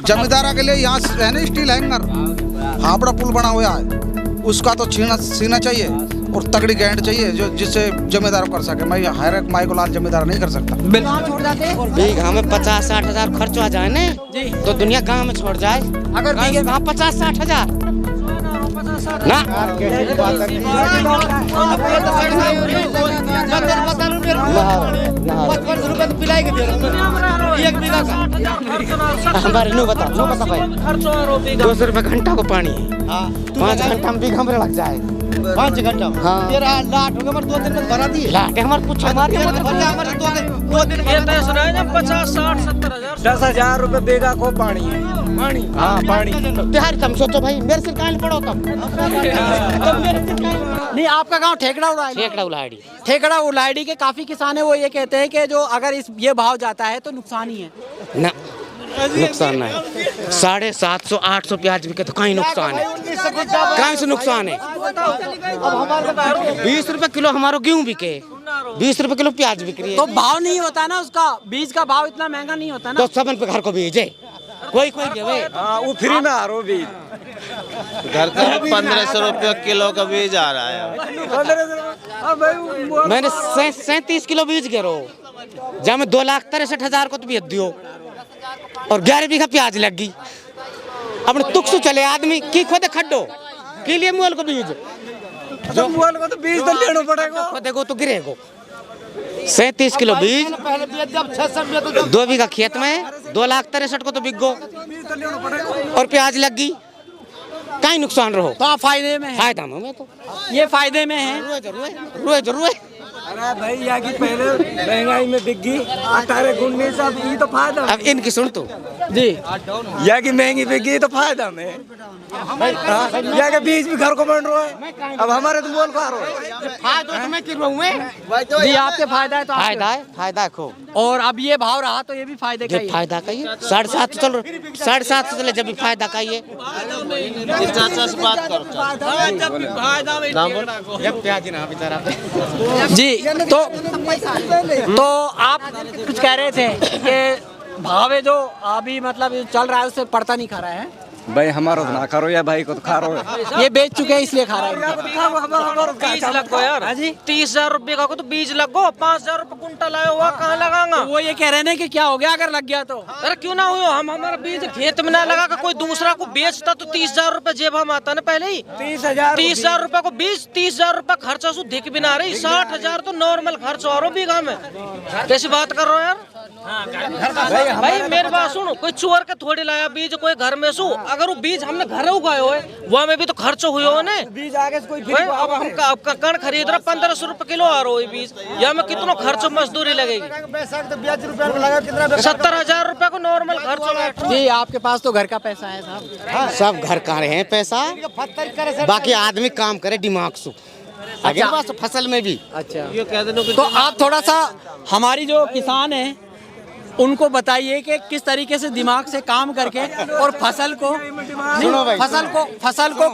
जमींदारा के लिए यहाँ है ना स्टील हैंगर, हावड़ा पुल बना हुआ है, उसका तो सीना चाहिए और तगड़ी गारंटी चाहिए जो जिससे जमींदार कर सके। मैं हर एक माई को लाल जमींदार नहीं कर सकता। छोड़ जाते बीघा में 50-60 हजार खर्च आ जाए ना तो दुनिया गांव में छोड़ जाए। अगर बीघा 50-60 हजार ना हमारे नो बता भाई 200 रुपए घंटा को पानी है, 5 घंटा में बीघा में लग जाए 5 घंटा। हाँ। तेरा लाट हो गया, हमारे 2 दिन में भरा दिए। लाटे हमारे कुछ हमारे 2 दिन में सुना है 50-60-70 हजार 10,000 रुपए बीघा को पानी है। पानी हाँ पानी तिहारी तुम सोचो भाई मेरे सिर काहे पड़ो तुम नहीं। आपका गांव ठेकड़ा उड़ाई, ठेकड़ा उलाड़ी ठेकड़ा उलाड़ी के काफी किसान है, वो ये कहते हैं कि जो अगर ये भाव जाता है तो नुकसान ही है ना, नुकसान नहीं। 750-800 प्याज बिके तो कहीं नुकसान है, कहीं से नुकसान है। 20 रुपए किलो हमारो गेहूं बिके, 20 रुपए किलो प्याज बिक रही है। तो भाव नहीं होता ना, उसका बीज का भाव इतना महंगा नहीं होता ना। तो सबन पे घर को बीज है, कोई देवे वो फ्री में आ रहा बीज, घर का 1500 रुपये किलो का बीज आ रहा है। मैंने 37 किलो बीज गिरो जब मैं 2,63,000 को तो बेच दियो और 11 बीघा प्याज लग गई। अपने तुक से चले आदमी की खोदे खड्डो के लिए मुअल को बीज, जो मुअल को तो बीज तो लेना पड़ेगा, खोदेगो तो गिरेगो। 37 किलो बीज 2 बीघा खेत में 2,63,000 को तो बिक गो और प्याज लग गई, कहीं नुकसान रहो। तो आप फायदे में है। फायदा में तो ये फायदे में है। रुए जरूर। अरे भाई यहाँ की पहले महंगाई में बिक गई 18-19 सब, ये तो फायदा। अब इनकी सुन तू जी, यहाँ की महंगी बिक गई तो फायदा में। यहाँ के बीज भी घर को बन रहा है, अब हमारे तो मोल खा रहा है। जी आपके फायदा है तो फायदा है खूब। और अब ये भाव रहा तो ये भी फायदे का ही है। फायदा का ही 750 चल 750 चले जब भी फायदा का ही है। बात करो जी तो आप कुछ कह रहे थे कि भाव है जो अभी मतलब चल रहा है उससे पड़ता नहीं खा रहा है। भाई हमारा तो ना करो या भाई को तो खा रहे हो। ये बेच चुके हैं इसलिए खा रहा है। बीज लगो यार, 30,000 रुपए का तो बीज लगो, 5,000 रुपए कुंटल आया हुआ कहाँ लगाऊंगा। वो ये कह रहे हैं कि क्या हो गया अगर लग गया तो। अरे क्यों ना हो, हम हमारा बीज खेत में ना लगा कर कोई दूसरा को बेचता तो 30,000 रुपए जेब हम आता ना पहले ही। 30,000 रुपए को बीज, 30,000 रुपए खर्चा सु दिख भी ना रही, 60,000 तो नॉर्मल खर्च हो रहा बीघा में। कैसी बात कर रहे हो यार भाई मेरे बात सुनो, कोई चोर के थोड़ी लाया बीज कोई घर में सु, अगर वो बीज हमने घर उगाए हो वहाँ में भी तो खर्च हुए हो ने। बीज आगे से कोई अब हम कण खरीद रहा 1500 रुपए किलो आ रहा है बीज, यहाँ में कितना खर्च मजदूरी लगेगी। 70,000 रुपए को नॉर्मल खर्च। जी आपके पास तो घर का पैसा है साहब। सब घर का रहे हैं पैसा, बाकी आदमी काम करे दिमाग से। अगर पास फसल में भी अच्छा, तो आप थोड़ा सा हमारी जो किसान है उनको बताइए कि किस तरीके से दिमाग से काम करके और फसल को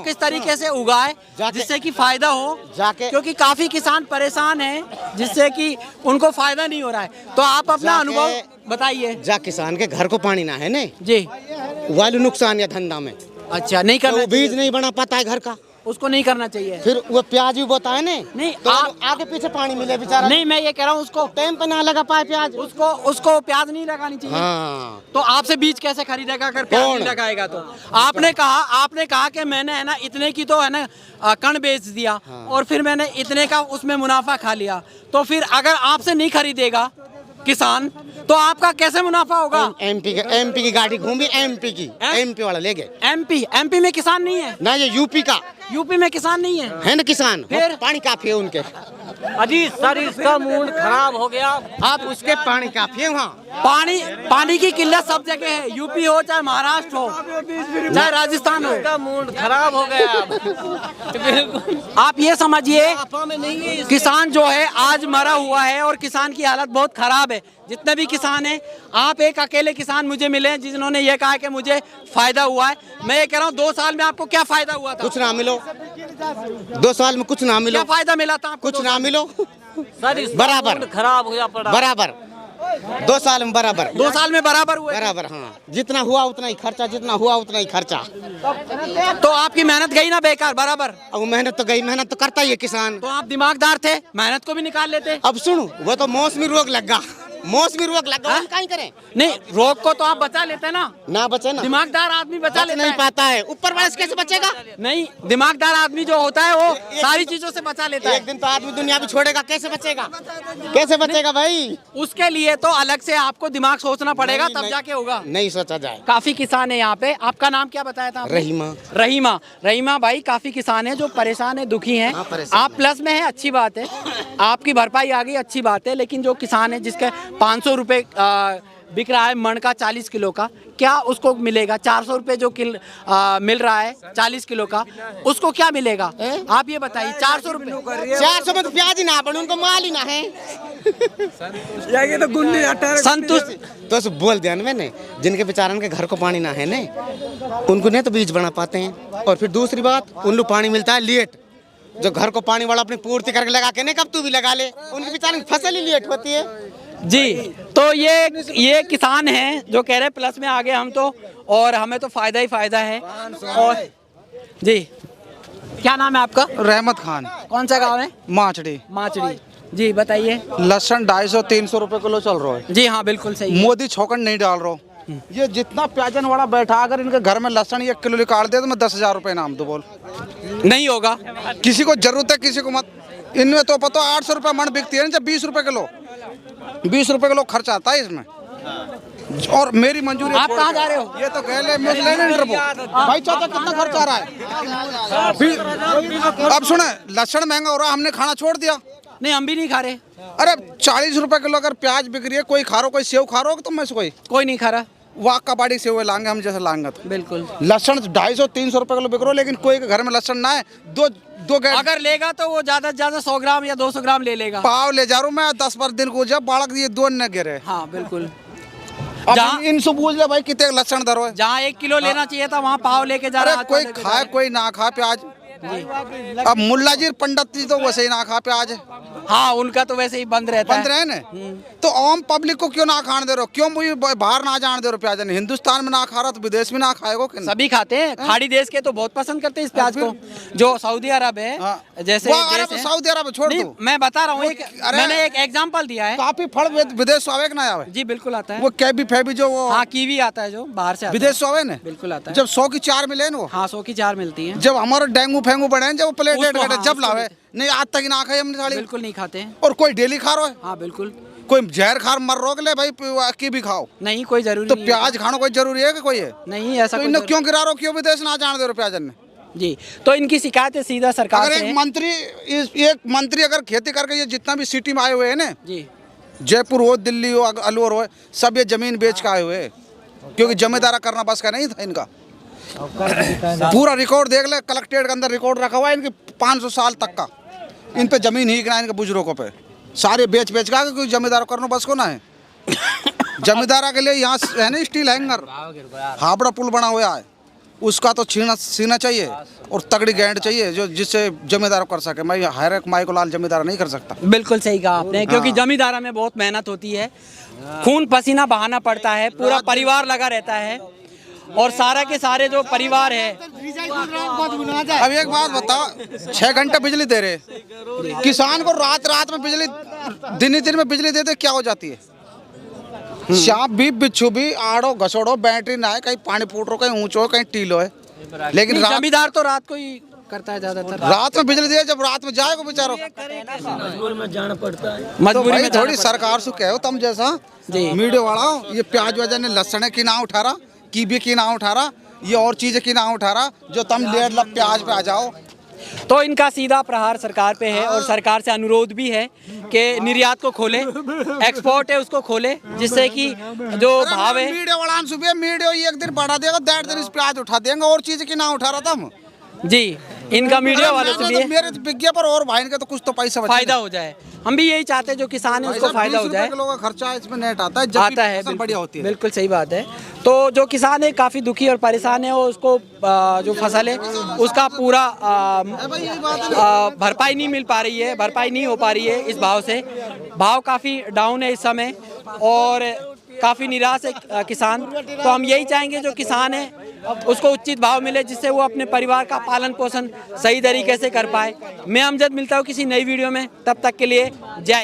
किस तरीके से उगाए जिससे कि फायदा हो, क्योंकि काफी किसान परेशान हैं जिससे कि उनको फायदा नहीं हो रहा है। तो आप अपना अनुभव बताइए। जा किसान के घर को पानी ना है ने जी, वालू नुकसान या धंधा में अच्छा नहीं करना, तो बीज नहीं बना पाता है घर का, उसको नहीं करना चाहिए। फिर वो प्याज भी बोता है नहीं तो आप आगे पीछे पानी मिले बेचारा। नहीं मैं ये कह रहा हूँ उसको टाइम पे ना लगा पाए प्याज, उसको प्याज नहीं लगानी चाहिए। हाँ। तो आपसे बीज कैसे खरीदेगा अगर प्याज नहीं लगाएगा तो। आपने कहा कि मैंने है ना इतने की तो है ना कण बेच दिया और फिर मैंने इतने का उसमें मुनाफा खा लिया, तो फिर अगर आपसे नहीं खरीदेगा किसान तो आपका कैसे मुनाफा होगा। एमपी की गाड़ी घूमी, एमपी वाला ले गए। एमपी में किसान नहीं है ना, ये यूपी में किसान नहीं है ना किसान, फिर पानी काफी है उनके। अजी सर इसका मूड खराब हो गया। आप उसके पानी काफी है वहाँ, पानी की किल्लत सब जगह है, यूपी हो चाहे महाराष्ट्र हो चाहे राजस्थान हो, इसका मूड खराब हो गया। आप ये समझिए किसान जो है आज मरा हुआ है और किसान की हालत बहुत खराब है। जितने भी किसान हैं, आप एक अकेले किसान मुझे मिले जिन्होंने ये कहा कि मुझे फायदा हुआ है। मैं ये कह रहा हूँ 2 साल में आपको क्या फायदा हुआ था। कुछ ना मिलो, 2 साल में कुछ ना मिलो। क्या फायदा मिला था आपको? कुछ ना मिलो, सर बराबर खराब हो गया पड़ा बराबर। 2 साल में बराबर 2 साल में बराबर हुए? बराबर, हाँ। जितना हुआ उतना ही खर्चा, जितना हुआ उतना ही खर्चा। तो आपकी मेहनत गई ना बेकार बराबर? अब मेहनत तो गई, मेहनत तो करता ही है किसान। तो आप दिमागदार थे, मेहनत को भी निकाल लेते। अब सुनो, वो तो मौसमी रोग लगा, मौसमी रोग लगा, हम कहीं करें। नहीं, रोग को तो आप बचा लेते ना। ना बचे ना, दिमागदार आदमी बचा बच लेता नहीं है। पाता है। ऊपर वाले से कैसे बचेगा? नहीं, दिमागदार आदमी जो होता है वो सारी चीजों से बचा लेता है। एक दिन तो आदमी दुनिया भी छोड़ेगा, कैसे बचेगा? कैसे बचेगा भाई? उसके लिए तो अलग से आपको दिमाग सोचना पड़ेगा, तब जाके होगा। नहीं सोचा जाए। काफी किसान है यहाँ पे। आपका नाम क्या बताया था आपने? रहीमा। रहीमा। रहीमा भाई, काफी किसान है जो परेशान है, दुखी हैं। हाँ, परेशान आप प्लस में है, अच्छी बात है, आपकी भरपाई आ गई, अच्छी बात है। लेकिन जो किसान है जिसके 500 रुपए बिक रहा है मण का 40 किलो का, क्या उसको मिलेगा? 400 रुपए जो मिल रहा है 40 किलो का, उसको क्या मिलेगा? आप ये बताइए। 400 रुपए, 400 में तो प्याज ही ना पड़े, उनको माल ही ना है। संतुष्ट तो ऐसे बोल दिया ना मैंने, जिनके बेचारन के घर को पानी ना है ने, उनको नहीं तो बीज बना पाते हैं। और फिर दूसरी बात, उन लोग पानी मिलता है लेट। जो घर को पानी वाला अपनी पूर्ति करके लगा के नहीं, कब तू भी लगा ले, उनके बेचारे की फसल ही लेट होती है। जी। तो ये किसान हैं जो कह रहे हैं प्लस में आ गए हम तो, और हमें तो फायदा ही फायदा है। और जी, क्या नाम है आपका? रहमत खान, कौन सा गांव है? माचड़ी। माचड़ी। जी बताइए। लहसुन 250-300 रुपए किलो चल रहा है। जी हाँ, बिल्कुल सही है। मोदी छौकन नहीं डाल रहा। ये जितना प्याजन वाला बैठा, अगर इनके घर में लहसुन 1 किलो निकाल दे तो मैं 10,000 रुपए इनाम दो। बोल, नहीं होगा। किसी को जरूरत है, किसी को मत। इनमें तो पता 800 रुपए मन बिकती है ना, जब 20 रुपए किलो, 20 रुपए किलो खर्चा आता है इसमें। और मेरी मंजूरी। आप कहाँ जा रहे हो? ये तो कह ले भाई, चाचा कितना खर्चा आ रहा है? अब सुने, लहसुन महंगा हो रहा है, हमने खाना छोड़ दिया। नहीं, हम भी नहीं खा रहे। अरे 40 रुपए किलो अगर प्याज बिक रही है, कोई खा रहा हो, कोई सेव खा रहा हो, तुम में से कोई नहीं खा रहा। वाह कबाड़ी सेव लाएंगे हम जैसे लाएंगे तो। बिल्कुल। लहसुन 250-300 रुपए किलो बिक रहा हो, लेकिन कोई के घर में लहसुन ना है। दो गैस अगर लेगा तो वो ज्यादा से ज्यादा 100 ग्राम या 200 ग्राम ले लेगा। पाव ले जा रहा हूँ मैं, 10 दिन को जब बालक ये 2 न गिरे। हाँ बिल्कुल। अब इनसे पूछ ले भाई कितने लहसुन दर है। जहाँ 1 किलो लेना चाहिए था वहाँ पाव लेके जा रहा है। कोई खाए कोई ना खा प्याज। अब मुल्ला जी पंडित जी तो वैसे ही ना खा प्याज। हाँ, उनका तो वैसे ही बंद रहता बंद रहे ना, तो आम पब्लिक को क्यों ना खाने दे रहे हो? क्यों मुझे बाहर ना जाने दे रहे हो? प्याज हिंदुस्तान में ना खा रहा तो विदेश में ना खाएगा कि? सभी खाते हैं। खाड़ी देश के तो बहुत पसंद करते हैं इस प्याज को। जो सऊदी अरब है, जैसे सऊदी अरब छोड़ दो, मैं बता रहा हूँ, मैंने एक एग्जाम्पल दिया है। काफी फल विदेश आवे कि ना आवे? जी बिल्कुल आता है। वो कैबी फैबी जो वो, हाँ, कीवी आता है जो बाहर से विदेश से आवे ना, बिल्कुल आता है। जब 100 की 4 मिले ना वो। हाँ, 100 की 4 मिलती है। जब हमारे डेंगू फेंगू बढ़े, जब प्लेटेट हाँ, जब लावे नहीं, आज तक ना खाई हमने साड़ी। बिल्कुल नहीं खाते हैं। और कोई डेली खा रहा है? हाँ बिल्कुल। कोई जहर खार मर रोक ले भाई, की भी खाओ। नहीं, कोई जरूरी तो नहीं प्याज खाना कोई जरूरी है कि कोई है? नहीं, ऐसा तो इन्हें क्यों गिरा रहे हो? क्यों विदेश ना जाने दे रहे प्याजन ने? जी। तो इनकी शिकायत है सीधा सरकार अगर से। एक मंत्री अगर खेती करके, ये जितना भी सिटी में आए हुए हैं ना, जी, जयपुर हो, दिल्ली हो, अलवर हो, सब ये जमीन बेच के आए हुए हैं, क्योंकि जमींदारा करना बस का नहीं था इनका। पूरा रिकॉर्ड देख ले, कलेक्ट्रेट के अंदर रिकॉर्ड रखा हुआ है इनके 500 साल तक का। इन पे जमीन ही गिरा, इनके बुजुर्गों पे सारे बेच का, क्योंकि जमींदार करना बस को ना है। जमींदारा के लिए यहाँ है ना स्टील हैंगर, हावड़ा पुल बना हुआ है, उसका तो सीना चाहिए और तगड़ी गारंटी चाहिए जो जिससे जमींदार कर सके। मैं हर एक माई को लाल जमींदार नहीं कर सकता। बिल्कुल सही कहा आपने, क्योंकि जमींदारा में बहुत मेहनत होती है, खून पसीना बहाना पड़ता है, पूरा परिवार लगा रहता है, और सारा के सारे जो परिवार है। अब एक बात बताओ, 6 घंटे बिजली दे रहे, किसान को रात में बिजली, दिन में बिजली देते क्या हो जाती है? सांप भी, बिच्छू भी, आड़ो घसोड़ो, बैटरी ना है, कहीं पानी फूट रो, कहीं ऊंचो, कहीं टीलो है, लेकिन जमींदार तो रात को ही करता है ज्यादातर। रात में बिजली दिए, जब रात में जाएगा बेचारो, मजबूरी में जाना पड़ता है। मजबूरी में थोड़ी सरकार से कहो तुम जैसा मीडिया वाला, ये प्याज वजह ने लहसुन की ना उठा रहा, कीवी की ना उठा रहा, ये और चीजें की ना उठा रहा, जो तुम 1.5 लाख प्याज पे आ जाओ। तो इनका सीधा प्रहार सरकार पे है, और सरकार से अनुरोध भी है कि निर्यात को खोले, एक्सपोर्ट है उसको खोले, जिससे कि जो भाव है। मीडिया वाला सुबह मीडिया एक दिन बढ़ा देगा, 1.5 दिन इस प्याज उठा देंगे, और चीज की ना उठा रहा था हम। जी। इनका मीडिया वालों से भी है, मेरे विज्ञापन और भाई के तो कुछ तो पैसा बचे। फायदा हो जाए। हम भी यही चाहते हैं जो किसान है उसको फायदा हो जाए। किलो का खर्चा है, इसमें नेट आता है, जब आता है, फसल बढ़िया होती है। बिल्कुल सही बात है। तो जो किसान है काफ़ी दुखी और परेशान है, वो उसको जो फसल है उसका पूरा भरपाई नहीं मिल पा रही है, भरपाई नहीं हो पा रही है इस भाव से। भाव काफ़ी डाउन है इस समय और काफ़ी निराश है किसान। तो हम यही चाहेंगे जो किसान है उसको उचित भाव मिले, जिससे वो अपने परिवार का पालन पोषण सही तरीके से कर पाए। मैं अमजद मिलता हूँ किसी नई वीडियो में, तब तक के लिए जय।